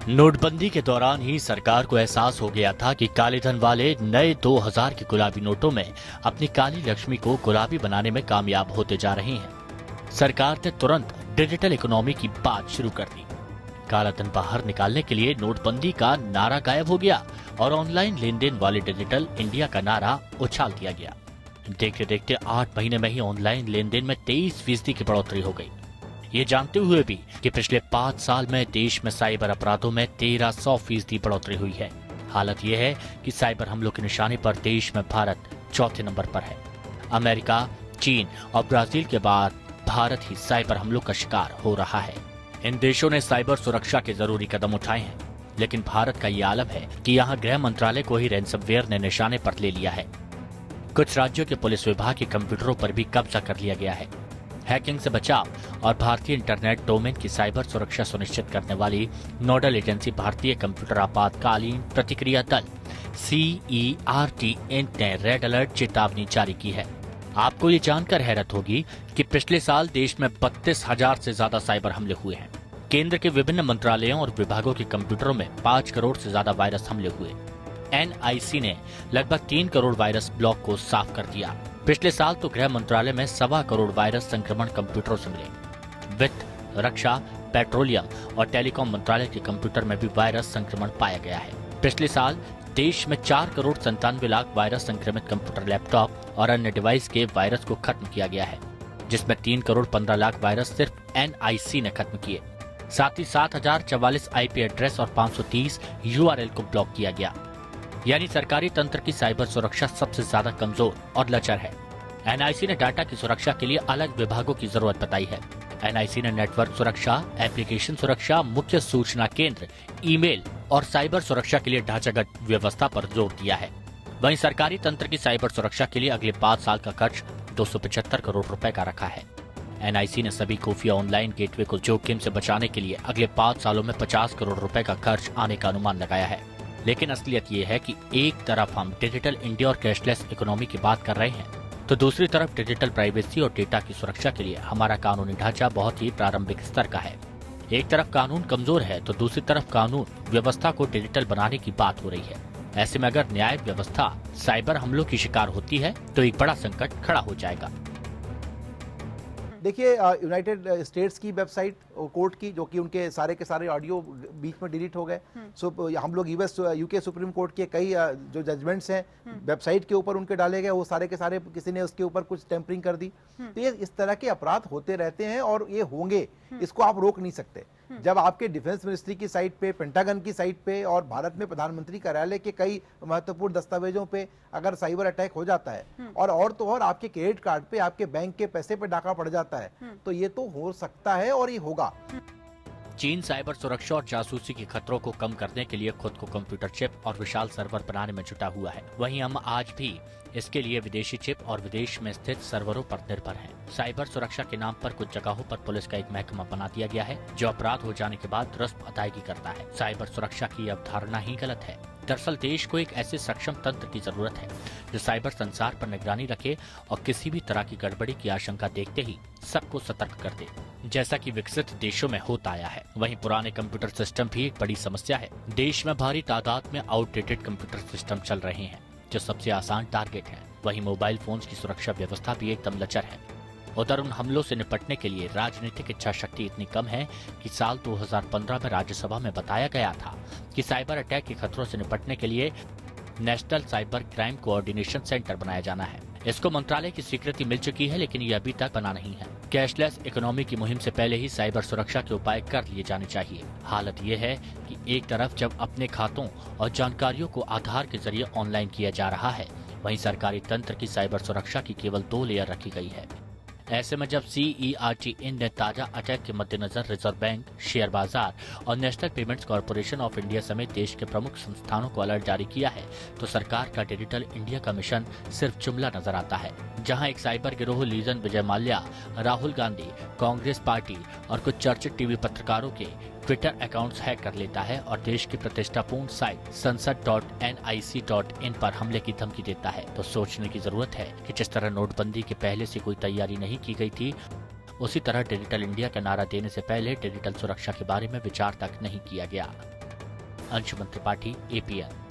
नोटबंदी के दौरान ही सरकार को एहसास हो गया था कि काले धन वाले नए 2000 के गुलाबी नोटों में अपनी काली लक्ष्मी को गुलाबी बनाने में कामयाब होते जा रहे हैं। सरकार ने तुरंत डिजिटल इकोनॉमी की बात शुरू कर दी। काला धन बाहर निकालने के लिए नोटबंदी का नारा गायब हो गया और ऑनलाइन लेन देन वाले डिजिटल इंडिया का नारा उछाल दिया गया। देखते देखते 8 महीने में ही ऑनलाइन लेन देन में 23% की बढ़ोतरी हो गई। ये जानते हुए भी कि पिछले 5 साल में देश में साइबर अपराधों में 1300% बढ़ोतरी हुई है। हालत यह है कि साइबर हमलों के निशाने पर देश में भारत चौथे नंबर पर है। अमेरिका, चीन और ब्राजील के बाद भारत ही साइबर हमलों का शिकार हो रहा है। इन देशों ने साइबर सुरक्षा के जरूरी कदम उठाए हैं, लेकिन भारत का ये आलम है कि यहाँ गृह मंत्रालय को ही रैनसमवेयर ने निशाने पर ले लिया है। कुछ राज्यों के पुलिस विभाग के कंप्यूटरों पर भी कब्जा कर लिया गया है। हैकिंग से बचाव और भारतीय इंटरनेट डोमेन की साइबर सुरक्षा सुनिश्चित करने वाली नोडल एजेंसी भारतीय कंप्यूटर आपातकालीन प्रतिक्रिया दल CERT ने रेड अलर्ट चेतावनी जारी की है। आपको ये जानकर हैरत होगी कि पिछले साल देश में 32,000 से ज्यादा साइबर हमले हुए हैं। केंद्र के विभिन्न मंत्रालयों और विभागों के कंप्यूटरों में 5 करोड़ से ज्यादा वायरस हमले हुए। NIC ने लगभग 3 करोड़ वायरस ब्लॉक को साफ कर दिया। पिछले साल तो गृह मंत्रालय में 1.25 करोड़ वायरस संक्रमण कंप्यूटरों से मिले। वित्त, रक्षा, पेट्रोलियम और टेलीकॉम मंत्रालय के कंप्यूटर में भी वायरस संक्रमण पाया गया है। पिछले साल देश में 4 करोड़ 97 लाख वायरस संक्रमित कंप्यूटर, लैपटॉप और अन्य डिवाइस के वायरस को खत्म किया गया है, जिसमें 3 करोड़ 15 लाख वायरस सिर्फ NIC ने खत्म किए। साथ ही 7,044 IP एड्रेस और 530 URL को ब्लॉक किया गया। यानी सरकारी तंत्र की साइबर सुरक्षा सबसे ज्यादा कमजोर और लचर है। NIC ने डाटा की सुरक्षा के लिए अलग विभागों की जरूरत बताई है। NIC ने नेटवर्क सुरक्षा, एप्लीकेशन सुरक्षा, मुख्य सूचना केंद्र, ईमेल और साइबर सुरक्षा के लिए ढांचागत व्यवस्था पर जोर दिया है। वहीं सरकारी तंत्र की साइबर सुरक्षा के लिए अगले 5 साल का खर्च 275 करोड़ रुपए का रखा है। NIC ने सभी खुफिया ऑनलाइन गेटवे को जोखिम से बचाने के लिए अगले 5 सालों में 50 करोड़ रुपए का खर्च आने का अनुमान लगाया है। लेकिन असलियत ये है कि एक तरफ हम डिजिटल इंडिया और कैशलेस इकोनॉमी की बात कर रहे हैं, तो दूसरी तरफ डिजिटल प्राइवेसी और डेटा की सुरक्षा के लिए हमारा कानूनी ढांचा बहुत ही प्रारंभिक स्तर का है। एक तरफ कानून कमजोर है तो दूसरी तरफ कानून व्यवस्था को डिजिटल बनाने की बात हो रही है। ऐसे में अगर न्याय व्यवस्था साइबर हमलों की शिकार होती है तो एक बड़ा संकट खड़ा हो जाएगा। देखिए, यूनाइटेड स्टेट्स की वेबसाइट कोर्ट की, जो कि उनके सारे के सारे ऑडियो बीच में डिलीट हो गए। सो हम लोग UK सुप्रीम कोर्ट के कई जो जजमेंट्स हैं वेबसाइट के ऊपर उनके डाले गए, वो सारे के सारे किसी ने उसके ऊपर कुछ टेम्परिंग कर दी। तो ये इस तरह के अपराध होते रहते हैं और ये होंगे, इसको आप रोक नहीं सकते। जब आपके डिफेंस मिनिस्ट्री की साइट पे, पेंटागन की साइट पे और भारत में प्रधानमंत्री कार्यालय के कई महत्वपूर्ण दस्तावेजों पे अगर साइबर अटैक हो जाता है और तो और आपके क्रेडिट कार्ड पे, आपके बैंक के पैसे पे डाका पड़ जाता है, तो ये तो हो सकता है और ये होगा। चीन साइबर सुरक्षा और जासूसी के खतरों को कम करने के लिए खुद को कंप्यूटर चिप और विशाल सर्वर बनाने में जुटा हुआ है। वहीं हम आज भी इसके लिए विदेशी चिप और विदेश में स्थित सर्वरों पर निर्भर हैं। साइबर सुरक्षा के नाम पर कुछ जगहों पर पुलिस का एक महकमा बना दिया गया है जो अपराध हो जाने के बाद रस्म अदायगी करता है। साइबर सुरक्षा की अवधारणा ही गलत है। दरअसल देश को एक ऐसे सक्षम तंत्र की जरूरत है जो साइबर संसार पर निगरानी रखे और किसी भी तरह की गड़बड़ी की आशंका देखते ही सबको सतर्क कर दे, जैसा कि विकसित देशों में होता आया है। वहीं पुराने कंप्यूटर सिस्टम भी एक बड़ी समस्या है। देश में भारी तादाद में आउटडेटेड कंप्यूटर सिस्टम चल रहे हैं जो सबसे आसान टारगेट है। वहीं मोबाइल फोन्स की सुरक्षा व्यवस्था भी एकदम लचर है। उधर उन हमलों से निपटने के लिए राजनीतिक इच्छा शक्ति इतनी कम है कि साल 2015 में राज्यसभा में बताया गया था कि साइबर अटैक के खतरों से निपटने के लिए national cyber crime coordination centre बनाया जाना है। इसको मंत्रालय की स्वीकृति मिल चुकी है, लेकिन ये अभी तक बना नहीं है। कैशलेस इकोनॉमी की मुहिम से पहले ही साइबर सुरक्षा के उपाय कर लिए जाने चाहिए। हालत ये है कि एक तरफ जब अपने खातों और जानकारियों को आधार के जरिए ऑनलाइन किया जा रहा है, वहीं सरकारी तंत्र की साइबर सुरक्षा की केवल 2 लेयर रखी गई है। ऐसे में जब CERT ने ताजा अटैक के मद्देनजर रिजर्व बैंक, शेयर बाजार और national payments corporation of India समेत देश के प्रमुख संस्थानों को अलर्ट जारी किया है, तो सरकार का डिजिटल इंडिया का मिशन सिर्फ जुमला नजर आता है। जहां एक साइबर गिरोह लीजन विजय माल्या, राहुल गांधी, कांग्रेस पार्टी और कुछ चर्चित टीवी पत्रकारों के ट्विटर अकाउंट्स हैक कर लेता है और देश की प्रतिष्ठापूर्ण साइट संसद.nic.in पर हमले की धमकी देता है, तो सोचने की जरूरत है कि जिस तरह नोटबंदी के पहले से कोई तैयारी नहीं की गई थी, उसी तरह डिजिटल इंडिया का नारा देने से पहले डिजिटल सुरक्षा के बारे में विचार तक नहीं किया गया। अंशुमन त्रिपाठी, APN।